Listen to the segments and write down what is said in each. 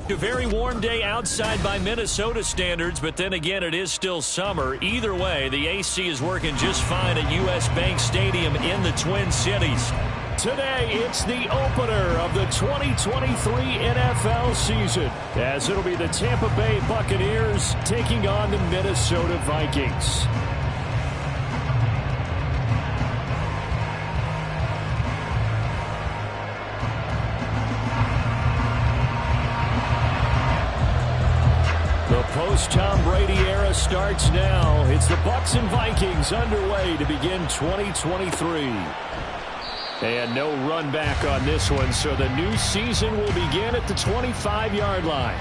A very warm day outside by Minnesota standards, but then again, it is still summer. Either way, the AC is working just fine at U.S. Bank Stadium in the Twin Cities. Today, it's the opener of the 2023 NFL season, as it'll be the Tampa Bay Buccaneers taking on the Minnesota Vikings. The post-Tom Brady era starts now. It's the Bucs and Vikings underway to begin 2023. And no run back on this one, so the new season will begin at the 25-yard line.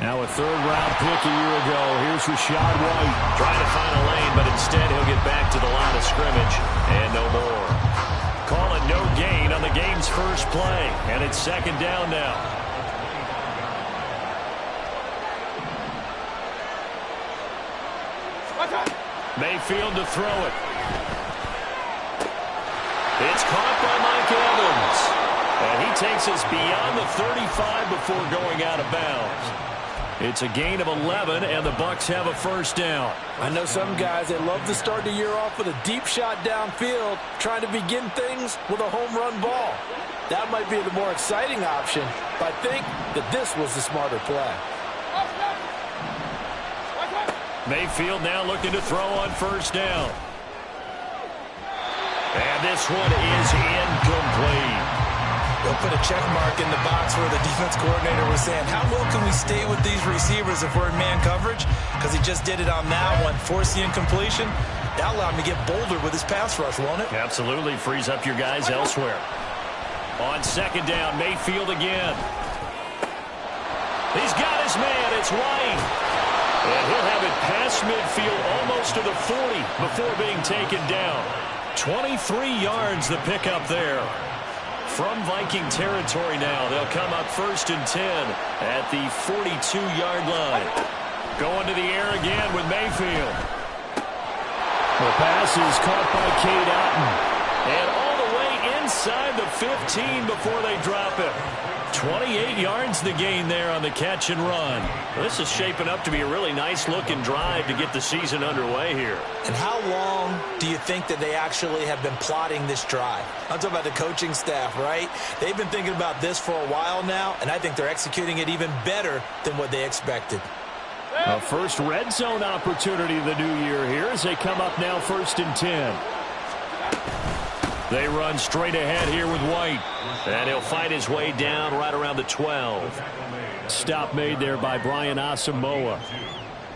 Now a third-round pick a year ago. Here's Rachaad White. Trying to find a lane, but instead he'll get back to the line of scrimmage. And no more. Call it no gain on the game's first play. And it's second down now. Mayfield to throw it. It's caught by Mike Evans. And he takes us beyond the 35 before going out of bounds. It's a gain of 11, and the Bucs have a first down. I know some guys, they love to start the year off with a deep shot downfield, trying to begin things with a home run ball. That might be the more exciting option, but I think that this was the smarter play. Mayfield now looking to throw on first down. And this one is incomplete. They'll put a check mark in the box where the defense coordinator was saying, how well can we stay with these receivers if we're in man coverage? Because he just did it on that one, force the incompletion. That allowed him to get bolder with his pass rush, won't it? Absolutely frees up your guys elsewhere. On second down, Mayfield again. He's got his man. It's White. And he'll have it past midfield almost to the 40 before being taken down. 23 yards the pickup there. From Viking territory now, they'll come up first and 10 at the 42-yard line. Going to the air again with Mayfield. The pass is caught by Cade Otton. And all the way inside the 15 before they drop it. 28 yards the gain there on the catch and run. This is shaping up to be a really nice-looking drive to get the season underway here. And how long do you think that they actually have been plotting this drive? I'm talking about the coaching staff, right? They've been thinking about this for a while now, and I think they're executing it even better than what they expected. A first red zone opportunity of the new year here as they come up now first and 10. They run straight ahead here with White. And he'll fight his way down right around the 12. Stop made there by Brian Asamoah.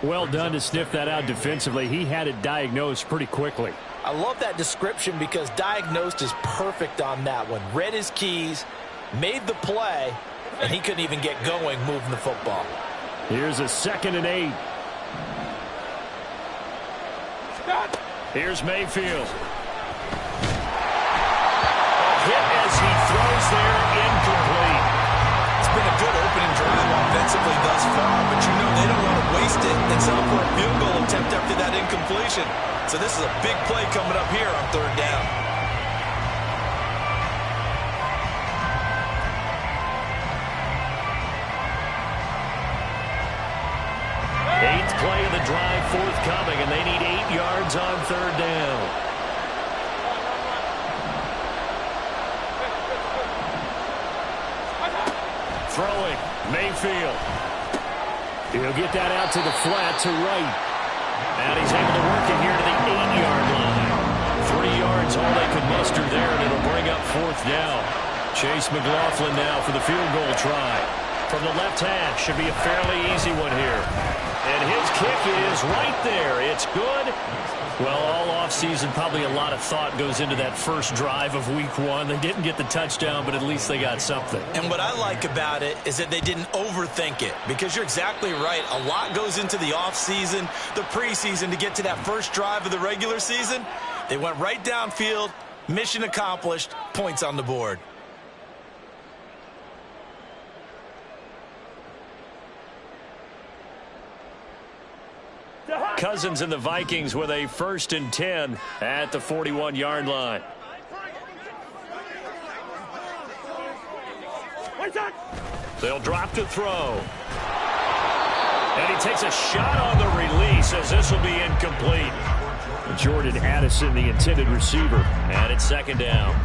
Well done to sniff that out defensively. He had it diagnosed pretty quickly. I love that description because diagnosed is perfect on that one. Read his keys, made the play, and he couldn't even get going moving the football. Here's a 2nd and 8. Here's Mayfield. Hit as he throws there, incomplete. It's been a good opening drive offensively thus far, but you know they don't want to waste it and settle for a field goal attempt after that incompletion. So this is a big play coming up here on third down. 8th play of the drive forthcoming, and they need 8 yards on third down. Throwing, Mayfield. He'll get that out to the flat to right. And he's able to work it here to the 8-yard line. 3 yards, all they could muster there, and it'll bring up 4th down. Chase McLaughlin now for the field goal try. From the left hash, should be a fairly easy one here. And his kick is right there. It's good. Well, all offseason, probably a lot of thought goes into that first drive of week 1. They didn't get the touchdown, but at least they got something. And what I like about it is that they didn't overthink it, because you're exactly right. A lot goes into the offseason, the preseason, to get to that first drive of the regular season. They went right downfield, mission accomplished, points on the board. Cousins and the Vikings with a 1st and 10 at the 41-yard line. They'll drop to throw. And he takes a shot on the release as this will be incomplete. Jordan Addison, the intended receiver, and it's 2nd down.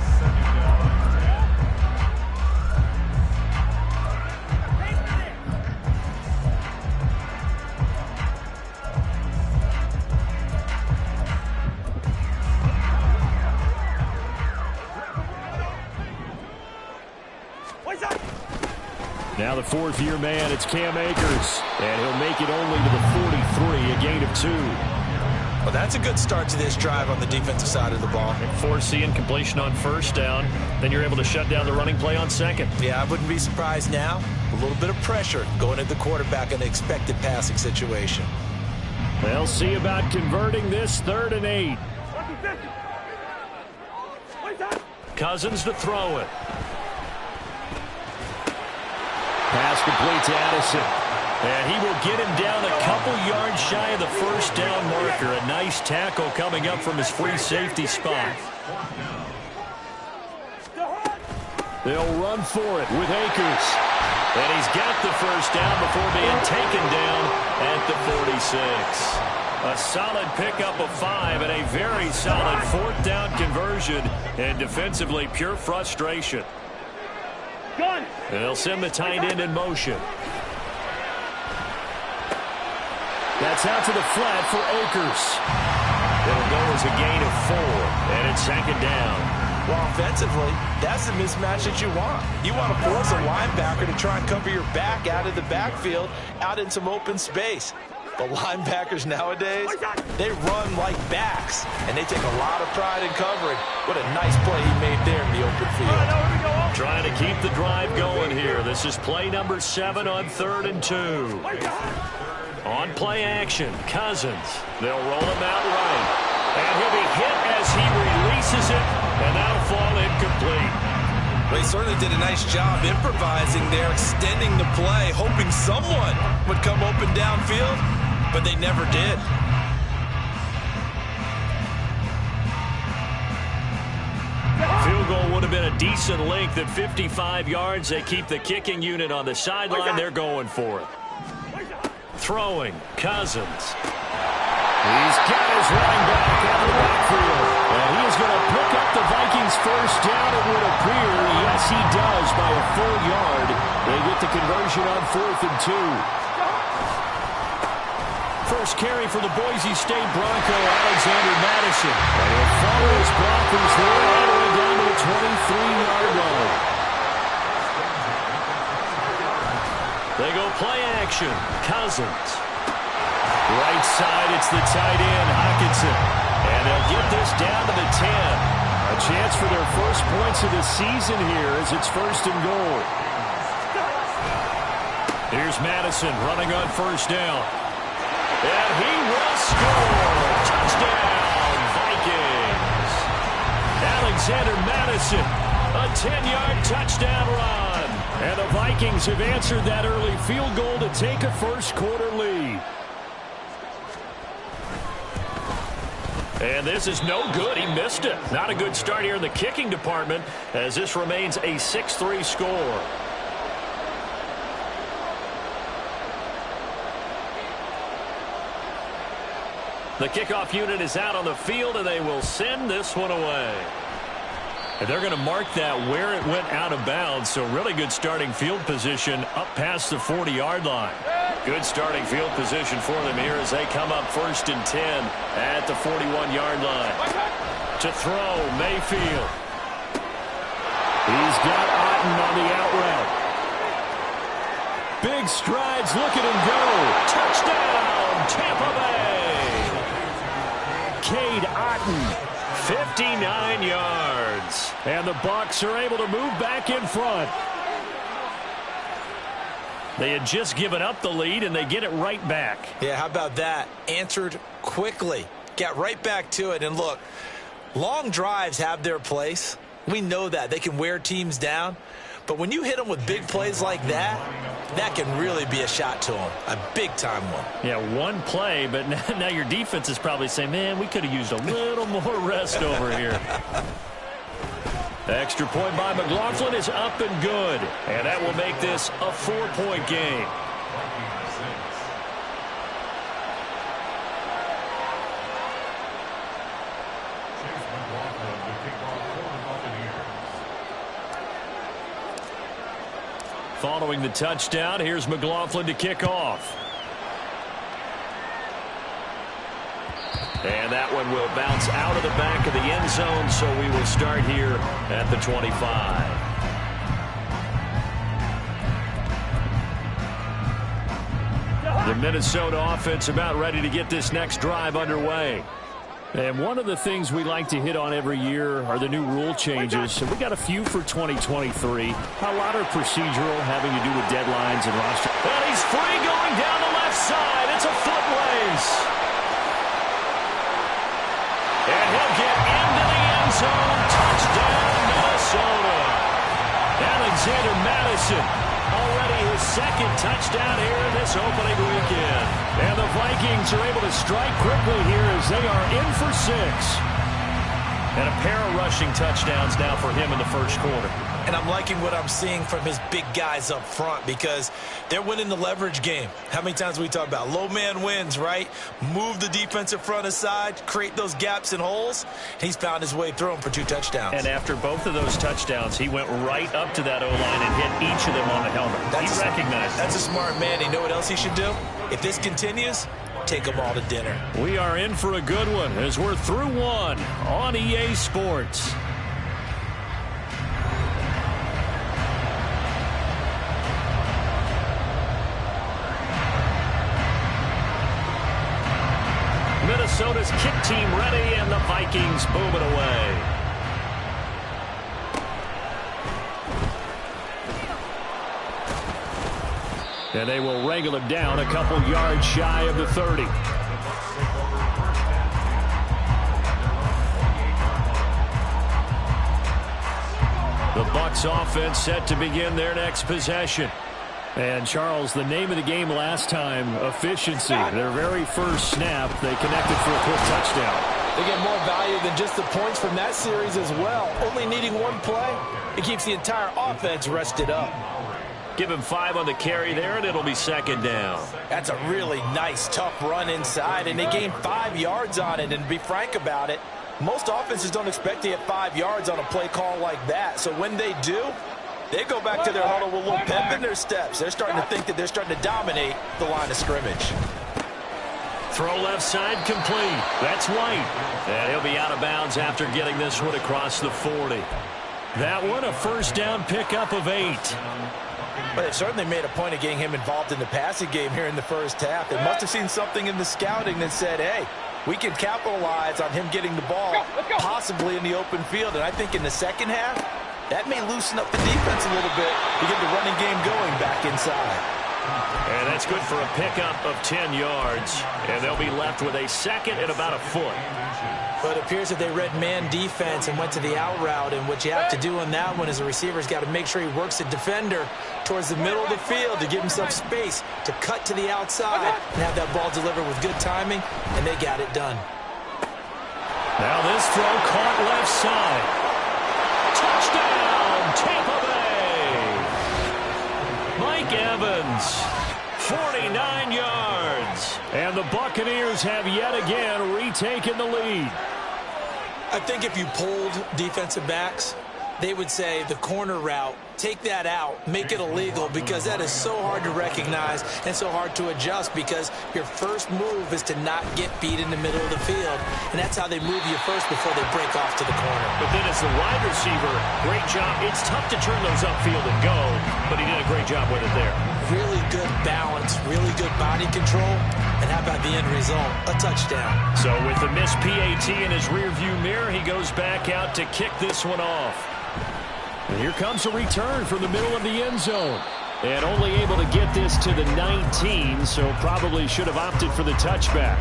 Now the 4th-year man, it's Cam Akers, and he'll make it only to the 43, a gain of 2. Well, that's a good start to this drive on the defensive side of the ball. Force the incompletion on 1st down, then you're able to shut down the running play on 2nd. Yeah, I wouldn't be surprised now. A little bit of pressure going at the quarterback in an expected passing situation. They'll see about converting this 3rd and 8. Cousins to throw it. Pass complete to Addison. And he will get him down a couple yards shy of the 1st down marker. A nice tackle coming up from his free safety spot. They'll run for it with Akers. And he's got the 1st down before being taken down at the 46. A solid pickup of 5 and a very solid 4th down conversion. And defensively, pure frustration. They'll send the tight end in motion. That's out to the flat for Akers. It'll go as a gain of 4, and it's 2nd down. Well, offensively, that's the mismatch that you want. You want to force a linebacker to try and cover your back out of the backfield, out in some open space. But linebackers nowadays, they run like backs, and they take a lot of pride in covering. What a nice play he made there in the open field. Trying to keep the drive going here. This is play number 7 on 3rd and 2. On play action, Cousins. They'll roll him out right. And he'll be hit as he releases it, and that'll fall incomplete. Well, he certainly did a nice job improvising there, extending the play, hoping someone would come open downfield, but they never did. Field goal would have been a decent length at 55 yards. They keep the kicking unit on the sideline. They're going for it. Throwing, Cousins. He's got his running back out of the backfield. And he is going to pick up the Vikings' 1st down, it would appear. Yes, he does, by a full yard. They get the conversion on 4th and 2. First carry for the Boise State Bronco, Alexander Madison. And he'll follow his blockers there all the way down to the 23-yard line. They go play action. Cousins. Right side, it's the tight end, Hockenson. And they'll get this down to the 10. A chance for their first points of the season here as it's 1st and goal. Here's Madison running on 1st down. And he will score. Touchdown, Vikings. Alexander Madison, a 10-yard touchdown run. And the Vikings have answered that early field goal to take a first-quarter lead. And this is no good. He missed it. Not a good start here in the kicking department as this remains a 6-3 score. The kickoff unit is out on the field, and they will send this one away. And they're going to mark that where it went out of bounds, so really good starting field position up past the 40-yard line. Good starting field position for them here as they come up 1st and 10 at the 41-yard line. To throw, Mayfield. He's got Otten on the out route. Big strides, look at him go. Touchdown, Tampa Bay. Cade Otten, 59 yards. And the Bucs are able to move back in front. They had just given up the lead, and they get it right back. Yeah, how about that? Answered quickly. Got right back to it. And look, long drives have their place. We know that. They can wear teams down. But when you hit them with big plays like that, that can really be a shot to them. A big-time one. Yeah, one play, but now your defense is probably saying, man, we could have used a little more rest over here. The extra point by McLaughlin is up and good. And that will make this a 4-point game. Following the touchdown, here's McLaughlin to kick off. And that one will bounce out of the back of the end zone, so we will start here at the 25. The Minnesota offense about ready to get this next drive underway. And one of the things we like to hit on every year are the new rule changes. So we got a few for 2023. A lot are procedural, having to do with deadlines and roster. And he's free going down the left side. It's a foot race. And he'll get into the end zone. Touchdown, Minnesota. Alexander Madison, already his second touchdown here in this opening weekend. And the Vikings are able to strike quickly here as they are in for 6. And a pair of rushing touchdowns now for him in the first quarter. And I'm liking what I'm seeing from his big guys up front because they're winning the leverage game. How many times we talk about low man wins, right? Move the defensive front aside, create those gaps and holes. He's found his way through them for 2 touchdowns. And after both of those touchdowns, he went right up to that O-line and hit each of them on the helmet. He recognized That's a smart man. You know what else he should do? If this continues, take them all to dinner. We are in for a good one as we're through one on EA Sports. Minnesota's kick team ready, and the Vikings boom it away. And they will wrangle him down a couple yards shy of the 30. The Bucs offense set to begin their next possession. And, Charles, the name of the game last time, efficiency. Their very first snap, they connected for a quick touchdown. They get more value than just the points from that series as well. Only needing one play, it keeps the entire offense rested up. Give him 5 on the carry there, and it'll be second down. That's a really nice, tough run inside, and they gained 5 yards on it. And to be frank about it, most offenses don't expect to get 5 yards on a play call like that. So when they do, they go back to their huddle with a little pep in their steps. They're starting to think that they're starting to dominate the line of scrimmage. Throw left side complete. That's White. And he'll be out of bounds after getting this one across the 40. That one a first down pickup of 8. But they certainly made a point of getting him involved in the passing game here in the first half. They must have seen something in the scouting that said, hey, we can capitalize on him getting the ball possibly in the open field. And I think in the second half, that may loosen up the defense a little bit to get the running game going back inside. And that's good for a pickup of 10 yards. And they'll be left with a second and about a foot. But it appears that they read man defense and went to the out route. And what you have to do on that one is the receiver's got to make sure he works the defender towards the middle of the field to give himself space to cut to the outside and have that ball delivered with good timing. And they got it done. Now this throw caught left side. Touchdown, Tampa Bay. Mike Evans, 49 yards. And the Buccaneers have yet again retaken the lead. I think if you polled defensive backs, they would say the corner route, take that out, make it illegal, because that is so hard to recognize and so hard to adjust, because your first move is to not get beat in the middle of the field, and that's how they move you first before they break off to the corner. But then as the wide receiver, great job. It's tough to turn those upfield and go, but he did a great job with it there. Really good balance, really good body control, and how about the end result? A touchdown. So with the missed PAT in his rearview mirror, he goes back out to kick this one off. And here comes a return from the middle of the end zone. And only able to get this to the 19, so probably should have opted for the touchback.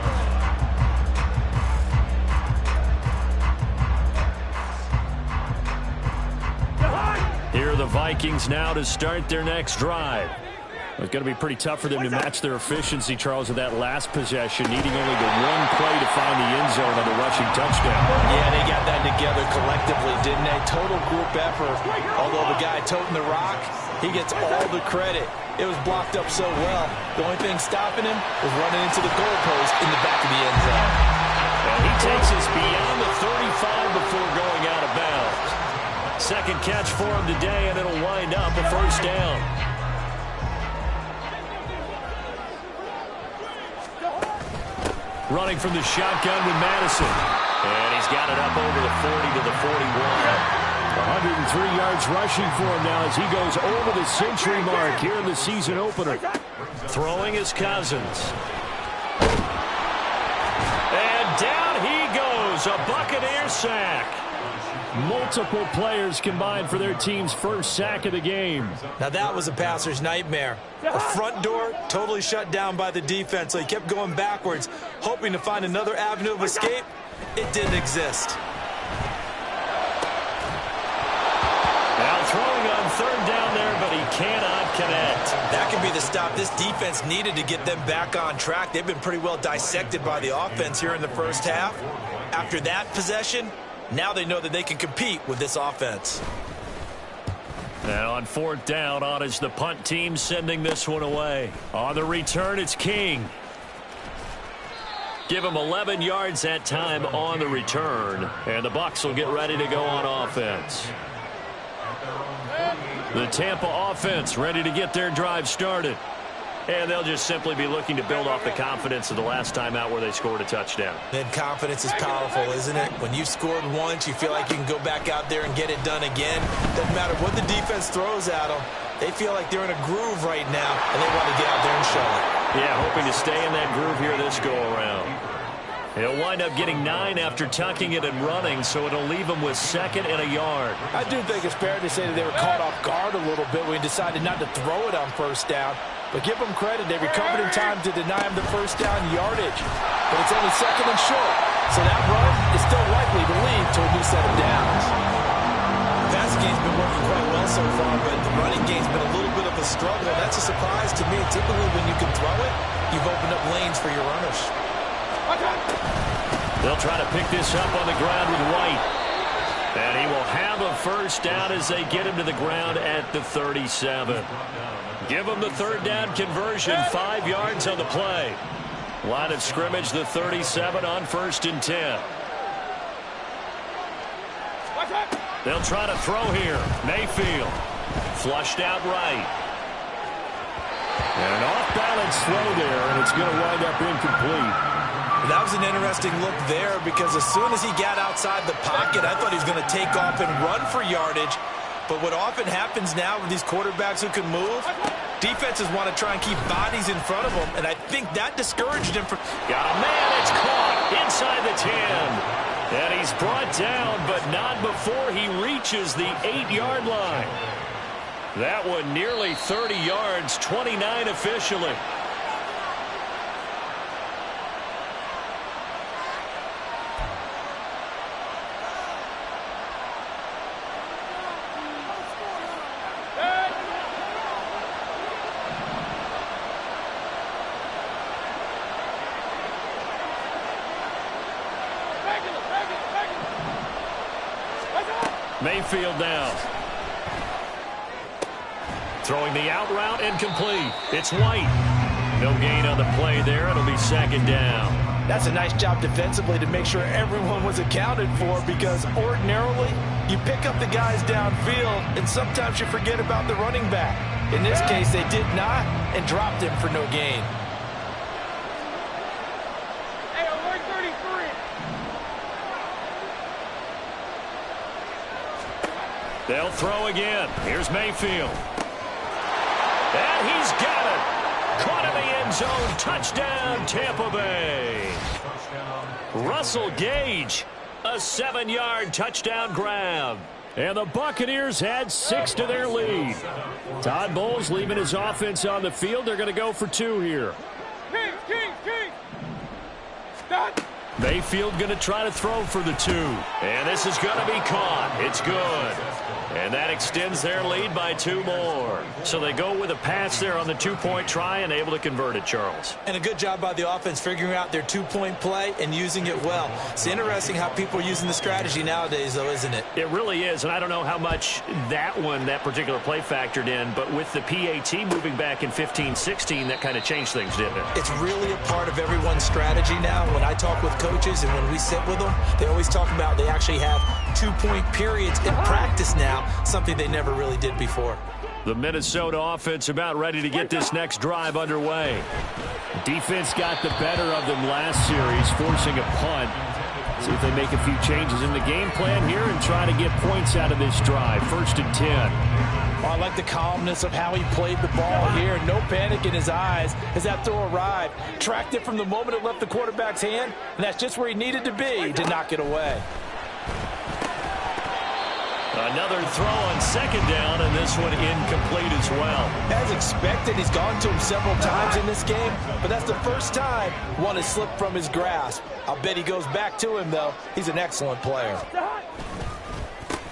Here are the Vikings now to start their next drive. It's going to be pretty tough for them to match their efficiency, Charles, with that last possession, needing only the one play to find the end zone on the rushing touchdown. Yeah, they got that together collectively, didn't they? Total group effort. Although the guy toting the rock, he gets all the credit. It was blocked up so well. The only thing stopping him was running into the goalpost in the back of the end zone. And he takes us beyond the 35 before going out of bounds. Second catch for him today, and it'll wind up a first down. Running from the shotgun with Madison. And he's got it up over the 40 to the 41. 103 yards rushing for him now as he goes over the century mark here in the season opener. Throwing his Cousins. And down he goes. A Buccaneer sack. Multiple players combined for their team's first sack of the game. Now that was a passer's nightmare. The front door totally shut down by the defense, so he kept going backwards, hoping to find another avenue of escape. It didn't exist. Now throwing on third down there, but he cannot connect. That could be the stop this defense needed to get them back on track. They've been pretty well dissected by the offense here in the first half. After that possession, now they know that they can compete with this offense. And on fourth down, on is the punt team sending this one away. On the return, it's King. Give him 11 yards that time on the return. And the Bucs will get ready to go on offense. The Tampa offense ready to get their drive started. And they'll just simply be looking to build off the confidence of the last time out where they scored a touchdown. And confidence is powerful, isn't it? When you've scored once, you feel like you can go back out there and get it done again. Doesn't matter what the defense throws at them. They feel like they're in a groove right now, and they want to get out there and show it. Yeah, hoping to stay in that groove here this go-around. He'll wind up getting 9 after tucking it and running, so it'll leave him with second and a yard. I do think it's fair to say that they were caught off guard a little bit when he decided not to throw it on first down. But give them credit. They recovered in time to deny him the first down yardage. But it's only second and short. So that run is still likely to lead to a new set of downs. The passing game's been working quite well so far, but the running game's been a little bit of a struggle. That's a surprise to me. Typically, when you can throw it, you've opened up lanes for your runners. They'll try to pick this up on the ground with White. And he will have a first down as they get him to the ground at the 37. Give him the third down conversion, 5 yards on the play. Line of scrimmage, the 37 on 1st and 10. They'll try to throw here. Mayfield flushed out right. And an off-balance throw there, and it's going to wind up incomplete. That was an interesting look there, because as soon as he got outside the pocket, I thought he was going to take off and run for yardage. But what often happens now with these quarterbacks who can move, defenses want to try and keep bodies in front of them, and I think that discouraged him. Got a man, it's caught inside the 10. And he's brought down, but not before he reaches the 8-yard line. That one nearly 30 yards, 29 officially. Mayfield now. Throwing the out route, incomplete. It's White. No gain on the play there. It'll be second down. That's a nice job defensively to make sure everyone was accounted for, because ordinarily you pick up the guys downfield and sometimes you forget about the running back. In this case, they did not and dropped him for no gain. Hey, alert 33. They'll throw again. Here's Mayfield. And he's got it. Caught in the end zone. Touchdown, Tampa Bay. Russell Gage, a 7-yard touchdown grab. And the Buccaneers add 6 to their lead. Todd Bowles leaving his offense on the field. They're going to go for 2 here. King. Stop. Mayfield going to try to throw for the 2. And this is going to be caught. It's good. And that extends their lead by 2 more. So they go with a pass there on the 2-point try and able to convert it, Charles. And a good job by the offense figuring out their 2-point play and using it well. It's interesting how people are using the strategy nowadays, though, isn't it? It really is, and I don't know how much that particular play factored in, but with the PAT moving back in 15-16, that kind of changed things, didn't it? It's really a part of everyone's strategy now. When I talk with coaches and when we sit with them, they always talk about they actually have 2-point periods in practice now, something they never really did before. The Minnesota offense about ready to get this next drive underway. Defense got the better of them last series, forcing a punt. See if they make a few changes in the game plan here and try to get points out of this drive. 1st and 10. I like the calmness of how he played the ball here. No panic in his eyes as that throw arrived. Tracked it from the moment it left the quarterback's hand, and that's just where he needed to be to knock it away. Another throw on 2nd down, and this one incomplete as well. As expected, he's gone to him several times in this game, but that's the first time one has slipped from his grasp. I'll bet he goes back to him, though. He's an excellent player.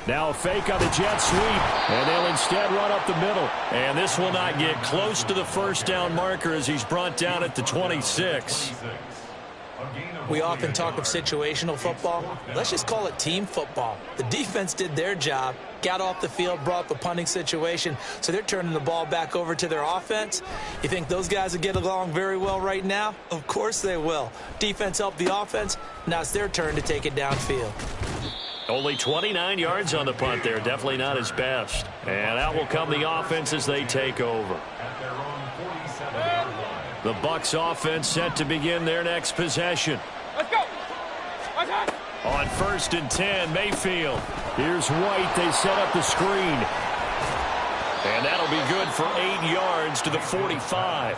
Now a fake on the jet sweep, and they'll instead run up the middle. And this will not get close to the 1st down marker as he's brought down at the 26. We often talk of situational football. Let's just call it team football. The defense did their job, got off the field, brought the punting situation, so they're turning the ball back over to their offense. You think those guys will get along very well right now? Of course they will. Defense helped the offense. Now it's their turn to take it downfield. Only 29 yards on the punt there. Definitely not his best. And out will come the offense as they take over. The Bucs offense set to begin their next possession. Let's go. On 1st and 10, Mayfield. Here's White. They set up the screen. And that'll be good for 8 yards to the 45.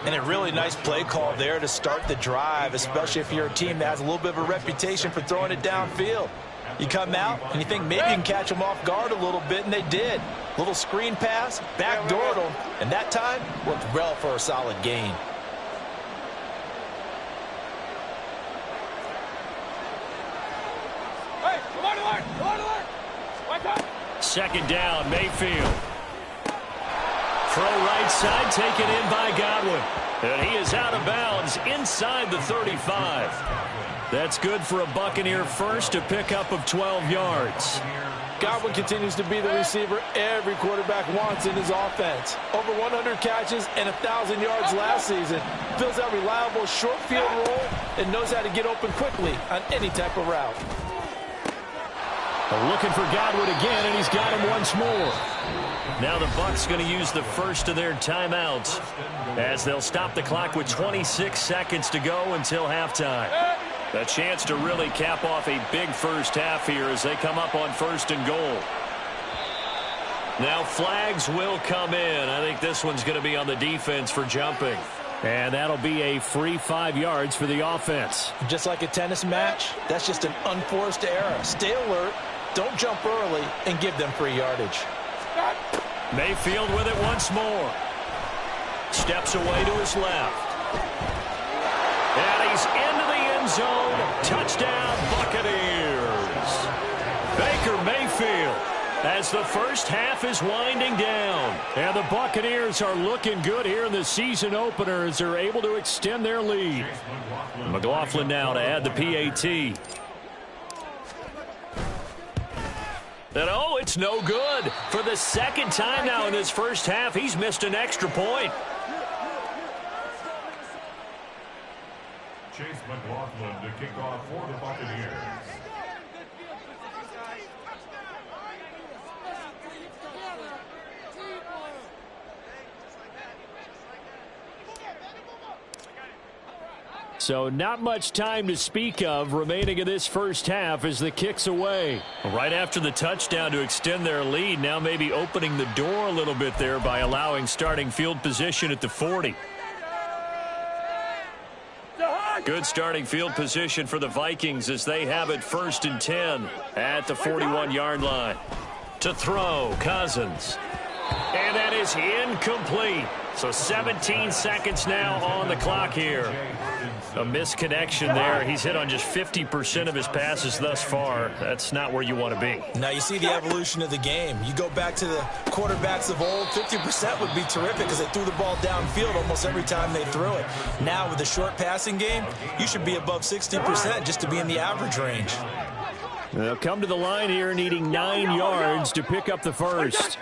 And a really nice play call there to start the drive, especially if you're a team that has a little bit of a reputation for throwing it downfield. You come out and you think maybe you can catch them off guard a little bit, and they did. Little screen pass, backdoored them, and that time worked well for a solid gain. Hey, alert. 2nd down, Mayfield. Throw right side, taken in by Godwin. And he is out of bounds inside the 35. That's good for a Buccaneer first, to pick up of 12 yards. Godwin continues to be the receiver every quarterback wants in his offense. Over 100 catches and 1,000 yards last season. Fills that reliable short field role and knows how to get open quickly on any type of route. Looking for Godwin again, and he's got him once more. Now the Bucs going to use the first of their timeouts as they'll stop the clock with 26 seconds to go until halftime. A chance to really cap off a big first half here as they come up on 1st and goal. Now flags will come in. I think this one's going to be on the defense for jumping. And that'll be a free 5 yards for the offense. Just like a tennis match, that's just an unforced error. Stay alert, don't jump early, and give them free yardage. Mayfield with it once more. Steps away to his left. And he's into the end zone. Touchdown, Buccaneers. Baker Mayfield as the first half is winding down. And the Buccaneers are looking good here in the season opener as they're able to extend their lead. McLaughlin now to add the PAT. And oh, it's no good. For the 2nd time now in this first half, he's missed an extra point. McLaughlin to kick off for the Buccaneers. So not much time to speak of remaining in this first half as the kick's away. Right after the touchdown to extend their lead, now maybe opening the door a little bit there by allowing starting field position at the 40. Good starting field position for the Vikings as they have it 1st and 10 at the 41-yard line. To throw, Cousins. And that is incomplete. So 17 seconds now on the clock here. A misconnection there. He's hit on just 50% of his passes thus far. That's not where you want to be. Now you see the evolution of the game. You go back to the quarterbacks of old, 50% would be terrific because they threw the ball downfield almost every time they threw it. Now with the short passing game, you should be above 60% just to be in the average range. They'll come to the line here needing 9 yards to pick up the first.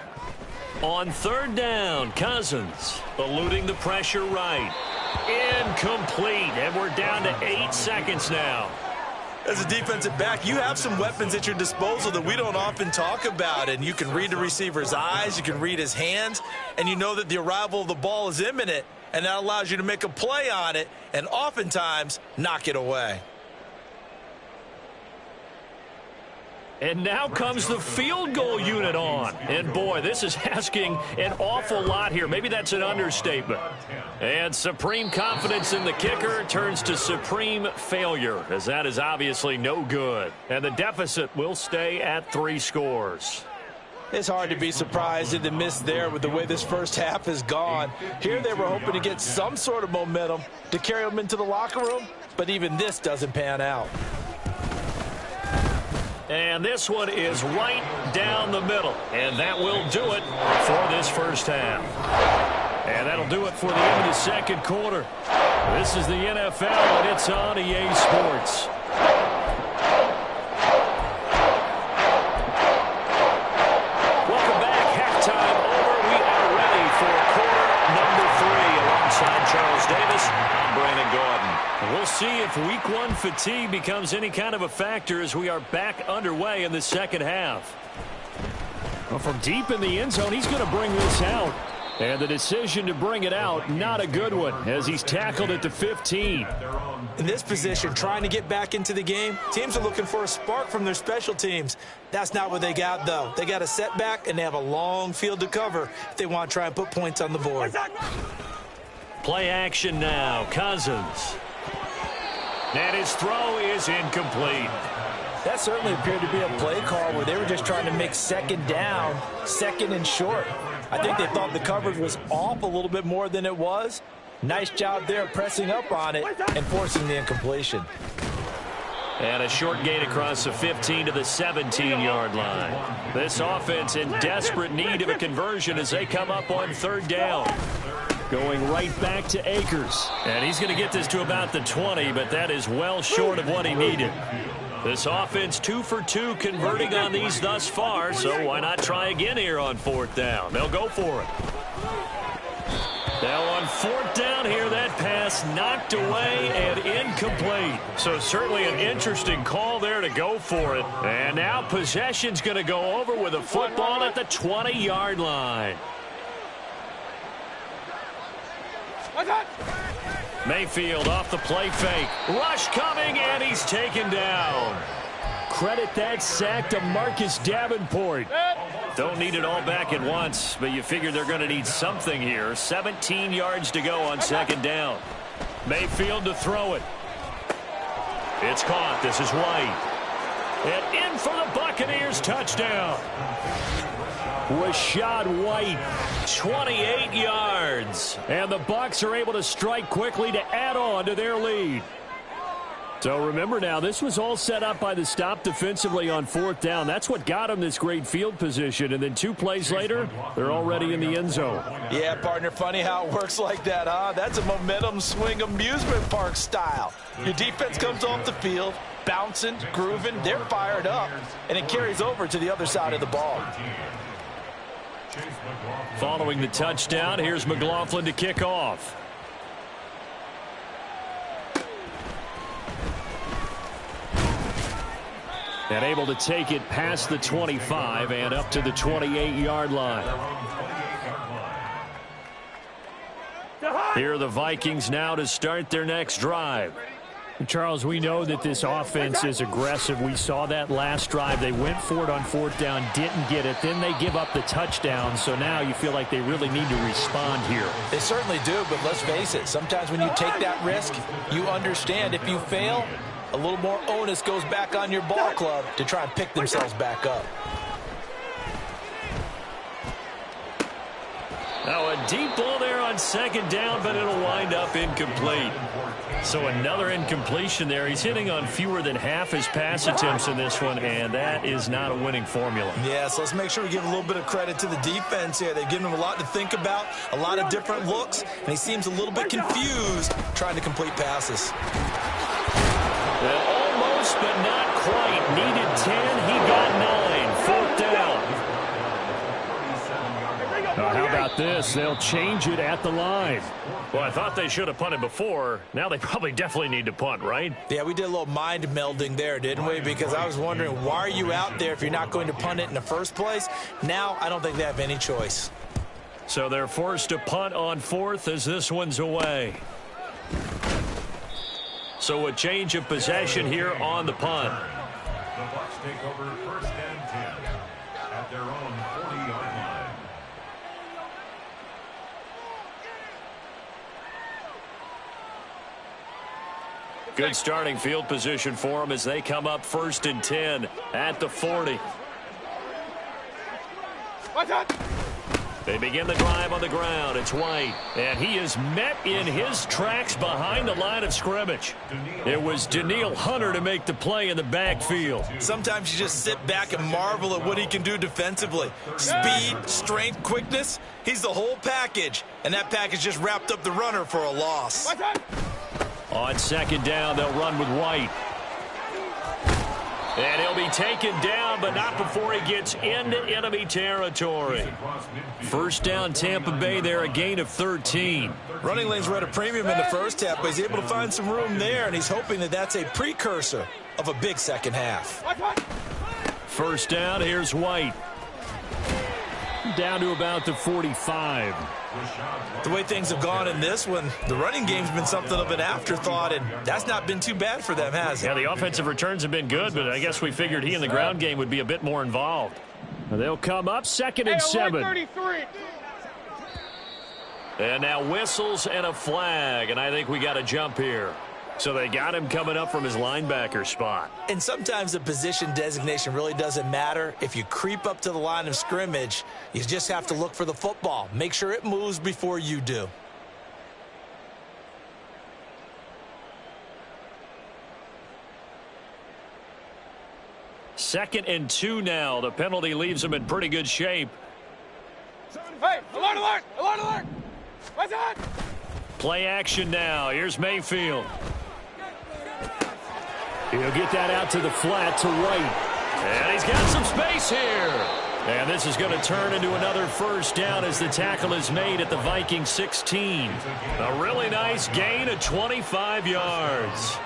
On 3rd down, Cousins eluding the pressure right. Incomplete, and we're down to 8 seconds now. As a defensive back, you have some weapons at your disposal that we don't often talk about, and you can read the receiver's eyes, you can read his hands, and you know that the arrival of the ball is imminent, and that allows you to make a play on it and oftentimes knock it away. And now comes the field goal unit on. And, boy, this is asking an awful lot here. Maybe that's an understatement. And supreme confidence in the kicker turns to supreme failure, as that is obviously no good. And the deficit will stay at 3 scores. It's hard to be surprised at the miss there with the way this first half has gone. Here they were hoping to get some sort of momentum to carry them into the locker room, but even this doesn't pan out. And this one is right down the middle. And that will do it for this first half. And that'll do it for the end of the second quarter. This is the NFL, and it's on EA Sports. Welcome back. Halftime over. We are ready for quarter number 3 alongside Charles Davis. I'm Brandon Gordon. We'll see if week 1 fatigue becomes any kind of a factor as we are back underway in the second half. Well, from deep in the end zone, he's going to bring this out. And the decision to bring it out, not a good one, as he's tackled at the 15. In this position, trying to get back into the game, teams are looking for a spark from their special teams. That's not what they got, though. They got a setback, and they have a long field to cover if they want to try and put points on the board. Play action now. Cousins. And his throw is incomplete. That certainly appeared to be a play call where they were just trying to make second down, second and short. I think they thought the coverage was off a little bit more than it was. Nice job there pressing up on it and forcing the incompletion. And a short gain across the 15 to the 17-yard line. This offense in desperate need of a conversion as they come up on 3rd down. Going right back to Akers. And he's going to get this to about the 20, but that is well short of what he needed. This offense 2 for 2 converting on these thus far, so why not try again here on 4th down? They'll go for it. Now on 4th down here, that pass knocked away and incomplete. So certainly an interesting call there to go for it. And now possession's going to go over with a football at the 20-yard line. Mayfield off the play fake. Rush coming, and he's taken down. Credit that sack to Marcus Davenport. Don't need it all back at once, but you figure they're going to need something here. 17 yards to go on 2nd down. Mayfield to throw it. It's caught. This is White. And in for the Buccaneers touchdown. Rashad White, 28 yards. And the Bucs are able to strike quickly to add on to their lead. So remember now, this was all set up by the stop defensively on 4th down. That's what got them this great field position. And then 2 plays later, they're already in the end zone. Yeah, partner, funny how it works like that, huh? That's a momentum swing amusement park style. Your defense comes off the field, bouncing, grooving, they're fired up, and it carries over to the other side of the ball. Following the touchdown, here's McLaughlin to kick off. And able to take it past the 25 and up to the 28-yard line. Here are the Vikings now to start their next drive. Charles, we know that this offense is aggressive. We saw that last drive. They went for it on fourth down, didn't get it. Then they give up the touchdown. So now you feel like they really need to respond here. They certainly do, but let's face it. Sometimes when you take that risk, you understand if you fail, a little more onus goes back on your ball club to try and pick themselves back up. Now a deep ball there on second down, but it'll wind up incomplete. So another incompletion there. He's hitting on fewer than half his pass attempts in this one, and that is not a winning formula. Yeah, so let's make sure we give a little bit of credit to the defense here. They've given him a lot to think about, a lot of different looks, and he seems a little bit confused trying to complete passes. Almost, but not quite. Needed 10. He got 9. Fourth down. How about this? They'll change it at the line. Well, I thought they should have punted before. Now they probably definitely need to punt, right? Yeah, we did a little mind melding there, didn't we? Because I was wondering, why are you out there if you're not going to punt it in the first place? Now I don't think they have any choice. So they're forced to punt on fourth as this one's away. So a change of possession here on the punt. The Bucs take over first and 10 at their own 40-yard line. Good starting field position for them as they come up first and 10 at the 40. They begin the drive on the ground. It's White, and he is met in his tracks behind the line of scrimmage. It was Danielle Hunter to make the play in the backfield. Sometimes you just sit back and marvel at what he can do defensively. Speed, strength, quickness, he's the whole package, and that package just wrapped up the runner for a loss. On second down, they'll run with White. And he'll be taken down, but not before he gets into enemy territory. First down, Tampa Bay there, a gain of 13. Running lanes were at a premium in the first half, but he's able to find some room there, and he's hoping that that's a precursor of a big second half. First down, here's White. Down to about the 45. The way things have gone in this one, the running game's been something of an afterthought, and that's not been too bad for them, has it? Yeah, the offensive returns have been good, but I guess we figured he in the ground game would be a bit more involved. They'll come up second and 7. And now whistles and a flag, and I think we got a jump here. So they got him coming up from his linebacker spot. And sometimes the position designation really doesn't matter. If you creep up to the line of scrimmage, you just have to look for the football. Make sure it moves before you do. Second and 2 now. The penalty leaves him in pretty good shape. Hey, alert, alert, alert, alert. What's that? Play action now. Here's Mayfield. He'll get that out to the flat to White. And he's got some space here. And this is going to turn into another first down as the tackle is made at the Vikings 16. A really nice gain of 25 yards.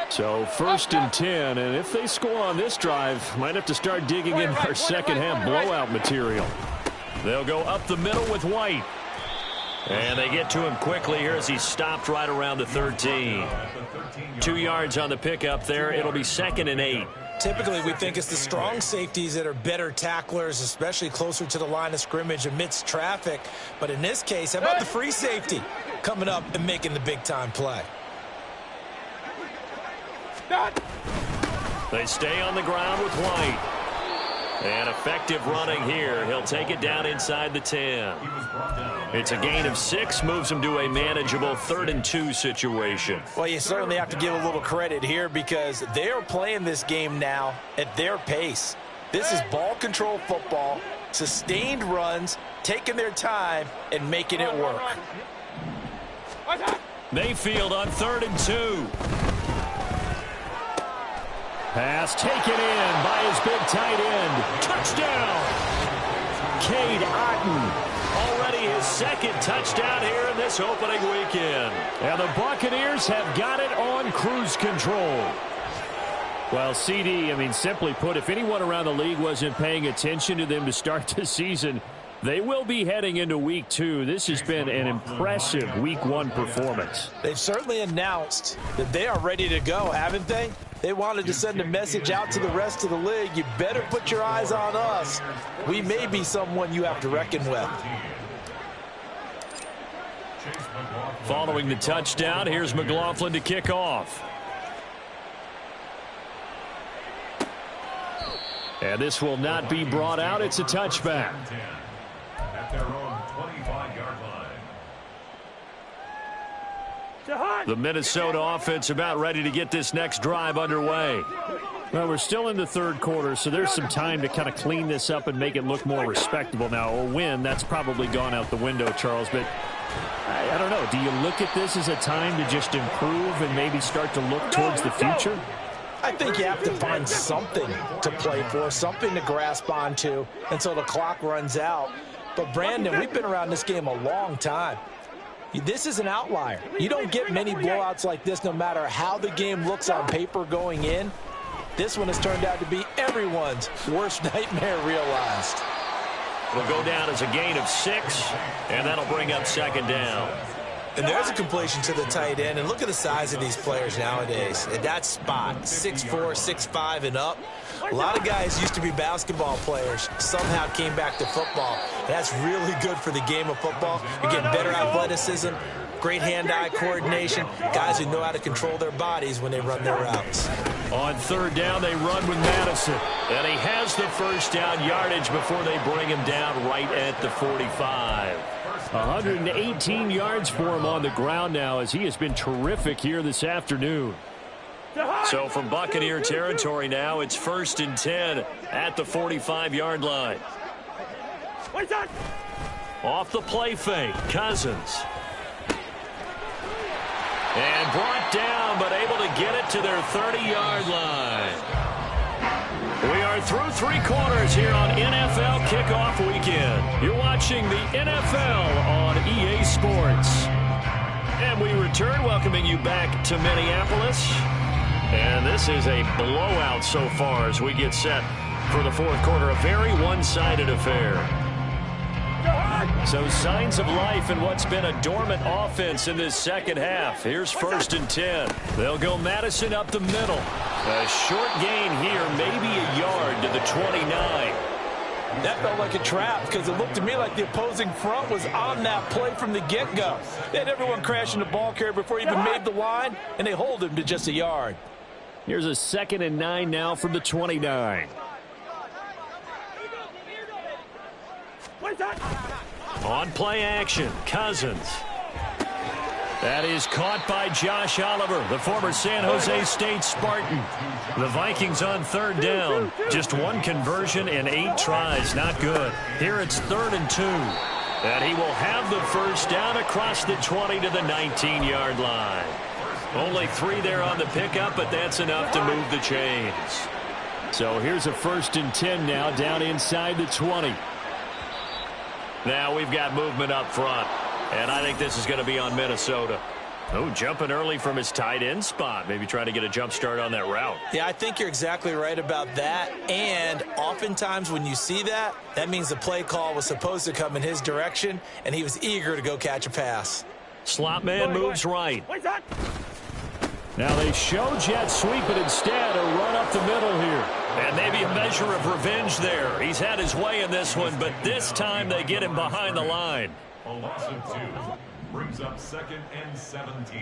So first and 10, and if they score on this drive, might have to start digging in our second half blowout material. They'll go up the middle with White. And they get to him quickly here as he's stopped right around the 13. 2 yards on the pickup there. It'll be second and 8. Typically, we think it's the strong safeties that are better tacklers, especially closer to the line of scrimmage amidst traffic. But in this case, how about the free safety coming up and making the big-time play? They stay on the ground with White. And effective running here. He'll take it down inside the 10. It's a gain of 6, moves him to a manageable 3rd and 2 situation. Well, you certainly have to give a little credit here because they're playing this game now at their pace. This is ball control football, sustained runs, taking their time, and making it work. Mayfield on 3rd and 2. Pass taken in by his big tight end. Touchdown! Cade Otton. Already his second touchdown here in this opening weekend. And the Buccaneers have got it on cruise control. Well, CD, I mean, simply put, if anyone around the league wasn't paying attention to them to start the season, they will be heading into Week 2. This has been an impressive Week 1 performance. They've certainly announced that they are ready to go, haven't they? They wanted to send a message out to the rest of the league. You better put your eyes on us. We may be someone you have to reckon with. Following the touchdown, here's McLaughlin to kick off. And this will not be brought out. It's a touchback. At their own 25-yard line. The Minnesota offense about ready to get this next drive underway. Well, we're still in the third quarter, so there's some time to kind of clean this up and make it look more respectable. Now, a win, that's probably gone out the window, Charles, but I don't know. Do you look at this as a time to just improve and maybe start to look towards the future? I think you have to find something to play for, something to grasp onto until the clock runs out. But, Brandon, we've been around this game a long time. This is an outlier. You don't get many blowouts like this no matter how the game looks on paper going in. This one has turned out to be everyone's worst nightmare realized. It'll go down as a gain of 6, and that'll bring up second down. And there's a completion to the tight end. And look at the size of these players nowadays. At that spot, 6'4", 6'5", and up. A lot of guys used to be basketball players, somehow came back to football. And that's really good for the game of football. You're getting better athleticism, great hand-eye coordination, guys who know how to control their bodies when they run their routes. On third down, they run with Madison. And he has the first down yardage before they bring him down right at the 45. 118 yards for him on the ground now as he has been terrific here this afternoon. So from Buccaneer territory now, it's 1st and 10 at the 45-yard line. Off the play fake, Cousins. And brought down, but able to get it to their 30-yard line. We are through 3 quarters here on NFL Kickoff Weekend. You're watching the NFL on EA Sports. And we return, welcoming you back to Minneapolis. And this is a blowout so far as we get set for the fourth quarter. A very one-sided affair. So signs of life in what's been a dormant offense in this second half. Here's 1st and 10. They'll go Madison up the middle. A short gain here, maybe a yard to the 29. That felt like a trap because it looked to me like the opposing front was on that play from the get-go. They had everyone crashing the ball carrier before he even made the line, and they hold him to just a yard. Here's a 2nd and 9 now from the 29. On play action, Cousins. That is caught by Josh Oliver, the former San Jose State Spartan. The Vikings on third down. Just 1 conversion and 8 tries. Not good. Here it's 3rd and 2. And he will have the first down across the 20 to the 19-yard line. Only 3 there on the pickup, but that's enough to move the chains. So here's a 1st and 10 now down inside the 20. Now we've got movement up front. And I think this is going to be on Minnesota. Oh, jumping early from his tight end spot. Maybe trying to get a jump start on that route. Yeah, I think you're exactly right about that. And oftentimes when you see that, that means the play call was supposed to come in his direction, and he was eager to go catch a pass. Slot man moves right. Now they show jet sweep, but instead a run up the middle here. And maybe a measure of revenge there. He's had his way in this one, but this time they get him behind the line. A loss of 2 brings up 2nd and 17.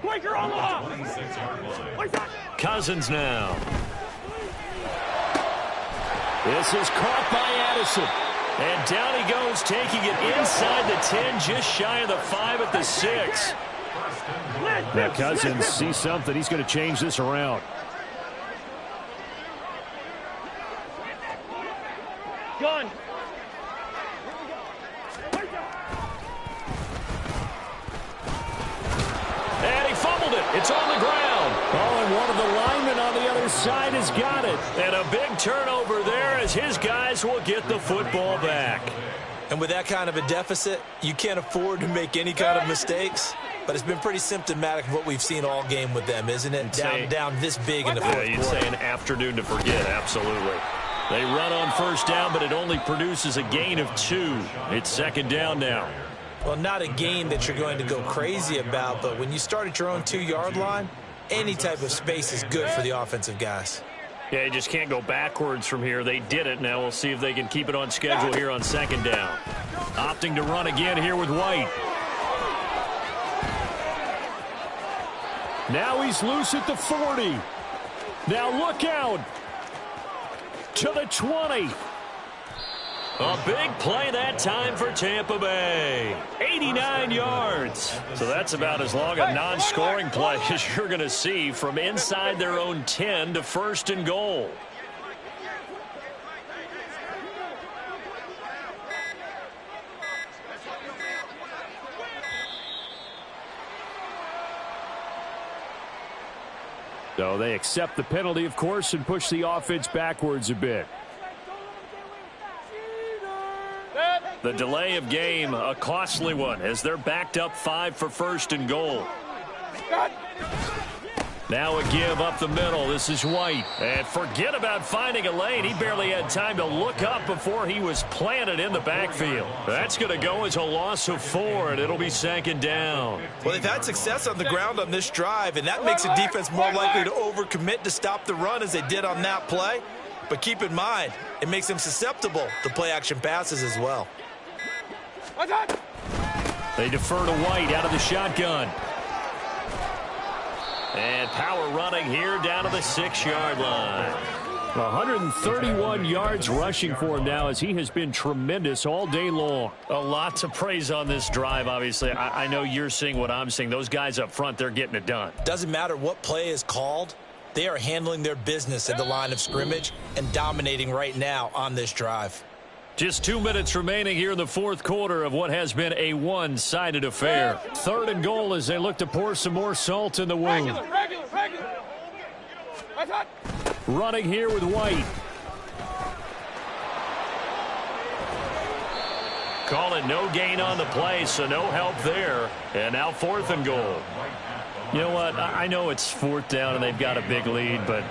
Quaker on the 26-yard line. Cousins now. This is caught by Addison. And down he goes, taking it inside the 10, just shy of the 5 at the 6. Now Cousins sees something. He's going to change this around. Gun. And he fumbled it. It's on the ground. Oh, and one of the linemen on the other side has got it. And a big turnover there as his guys will get the football back. And with that kind of a deficit, you can't afford to make any kind of mistakes. but it's been pretty symptomatic of what we've seen all game with them, isn't it? Down this big in the fourth quarter. You'd say an afternoon to forget, absolutely. They run on first down, but it only produces a gain of 2. It's second down now. Well, not a gain that you're going to go crazy about, but when you start at your own 2-yard line, any type of space is good for the offensive guys. Yeah, you just can't go backwards from here. They did it. Now we'll see if they can keep it on schedule here on second down. Opting to run again here with White. Now he's loose at the 40. Now look out. To the 20. A big play that time for Tampa Bay. 89 yards. So that's about as long a non-scoring play as you're going to see from inside their own 10 to first and goal. So they accept the penalty, of course, and push the offense backwards a bit. The delay of game, a costly one, as they're backed up 5 for first and goal. Now a give up the middle. This is White. And forget about finding a lane. He barely had time to look up before he was planted in the backfield. That's going to go as a loss of 4, and it'll be second down. Well, they've had success on the ground on this drive, and that makes the defense more likely to overcommit to stop the run as they did on that play. But keep in mind, it makes them susceptible to play-action passes as well. They defer to White out of the shotgun. And power running here down to the 6-yard line. 131 yards rushing for him now as he has been tremendous all day long. A lot to praise on this drive, obviously. I know you're seeing what I'm seeing. Those guys up front, they're getting it done. Doesn't matter what play is called. They are handling their business at the line of scrimmage and dominating right now on this drive. Just 2 minutes remaining here in the fourth quarter of what has been a one-sided affair. Third and goal as they look to pour some more salt in the wound. Regular. Running here with White. Call it no gain on the play, so no help there. And now fourth and goal. You know what? I know it's fourth down and they've got a big lead, but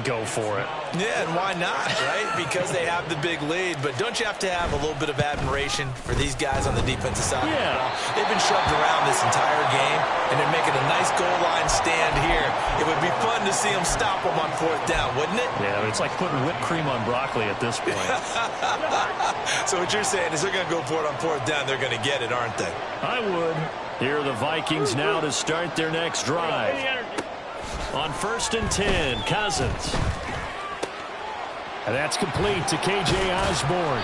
go for it. Yeah, and why not, right? Because they have the big lead. But don't you have to have a little bit of admiration for these guys on the defensive side? Yeah. They've been shoved around this entire game, and they're making a nice goal line stand here. It would be fun to see them stop them on fourth down, wouldn't it? Yeah, it's like putting whipped cream on broccoli at this point. So what you're saying is they're going to go for it on fourth down. They're going to get it, aren't they? I would. Here are the Vikings now to start their next drive. On first and 10, Cousins. And that's complete to K.J. Osborne.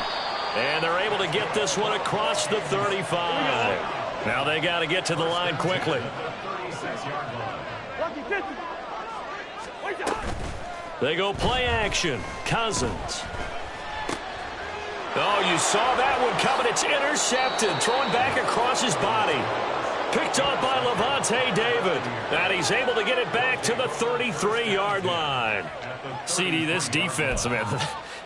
And they're able to get this one across the 35. Now they got to get to the line quickly. They go play action. Cousins. Oh, you saw that one coming. It's intercepted. Thrown back across his body. Picked up by Levante David. And he's able to get it back to the 33-yard line. CD, this defense, man,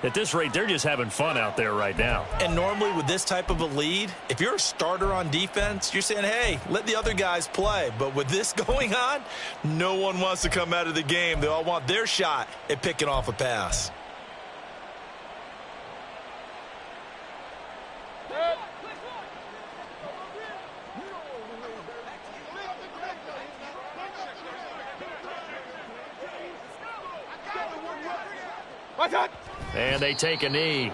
at this rate, they're just having fun out there right now. And normally with this type of a lead, if you're a starter on defense, you're saying, hey, let the other guys play. But with this going on, no one wants to come out of the game. They all want their shot at picking off a pass. And they take a knee.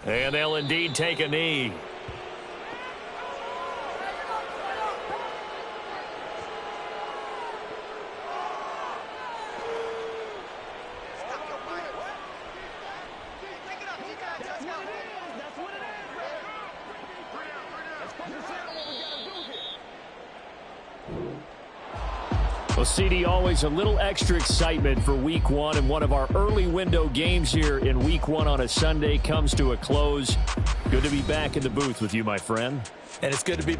And they'll indeed take a knee. Well, CD, always a little extra excitement for Week 1, and one of our early window games here in Week 1 on a Sunday comes to a close. Good to be back in the booth with you, my friend. And it's good to be back.